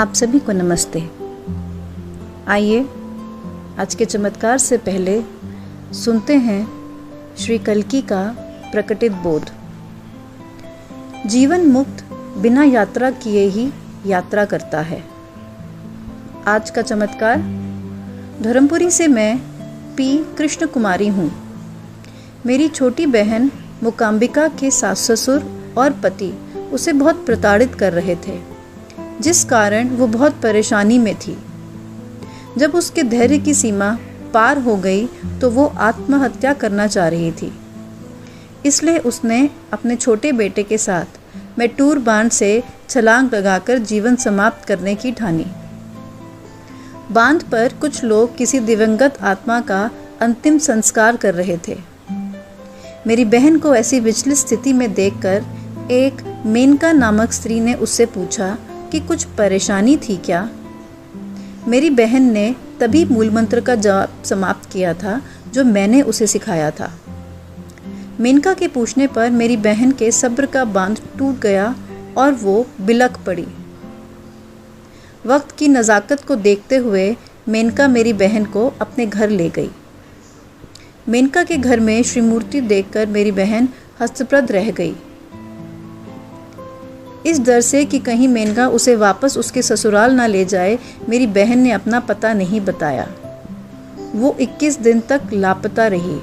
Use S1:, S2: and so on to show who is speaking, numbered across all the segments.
S1: आप सभी को नमस्ते। आइए आज के चमत्कार से पहले सुनते हैं श्री कल्कि का प्रकटित बोध। जीवन मुक्त बिना यात्रा किए ही यात्रा करता है। आज का चमत्कार। धर्मपुरी से मैं पी कृष्ण कुमारी हूँ। मेरी छोटी बहन मुकाम्बिका के सास ससुर और पति उसे बहुत प्रताड़ित कर रहे थे, जिस कारण वो बहुत परेशानी में थी। जब उसके धैर्य की सीमा पार हो गई तो वो आत्महत्या करना चाह रही थी। इसलिए उसने अपने छोटे बेटे के साथ मैटूर बांध से छलांग लगाकर जीवन समाप्त करने की ठानी। बांध पर कुछ लोग किसी दिवंगत आत्मा का अंतिम संस्कार कर रहे थे। मेरी बहन को ऐसी विचलित स्थिति में देखकर एक मेनका नामक स्त्री ने उससे पूछा कि कुछ परेशानी थी क्या। मेरी बहन ने तभी मूल मंत्र का जाप समाप्त किया था जो मैंने उसे सिखाया था। मेनका के पूछने पर मेरी बहन के सब्र का बांध टूट गया और वो बिलख पड़ी। वक्त की नज़ाकत को देखते हुए मेनका मेरी बहन को अपने घर ले गई। मेनका के घर में श्रीमूर्ति देखकर मेरी बहन हतप्रभ रह गई। इस डर से कि कहीं मेनका उसे वापस उसके ससुराल ना ले जाए, मेरी बहन ने अपना पता नहीं बताया। वो 21 दिन तक लापता रही।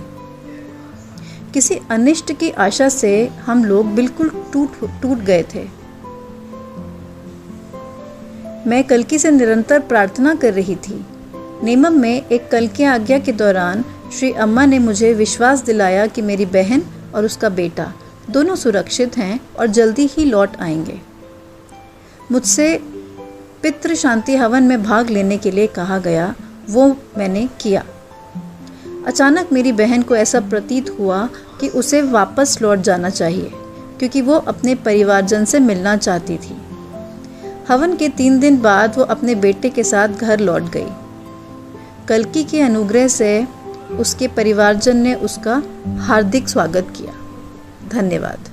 S1: किसी अनिष्ट की आशा से हम लोग बिल्कुल टूट गए थे। मैं कल्कि से निरंतर प्रार्थना कर रही थी। नेमम में एक कल्कि आज्ञा के दौरान श्री अम्मा ने मुझे विश्वास दिलाया कि मेरी बहन और उसका बेटा दोनों सुरक्षित हैं और जल्दी ही लौट आएंगे। मुझसे पितृ शांति हवन में भाग लेने के लिए कहा गया, वो मैंने किया। अचानक मेरी बहन को ऐसा प्रतीत हुआ कि उसे वापस लौट जाना चाहिए, क्योंकि वो अपने परिवारजन से मिलना चाहती थी। हवन के 3 दिन बाद वो अपने बेटे के साथ घर लौट गई। कल्कि के अनुग्रह से उसके परिवारजन ने उसका हार्दिक स्वागत किया। धन्यवाद।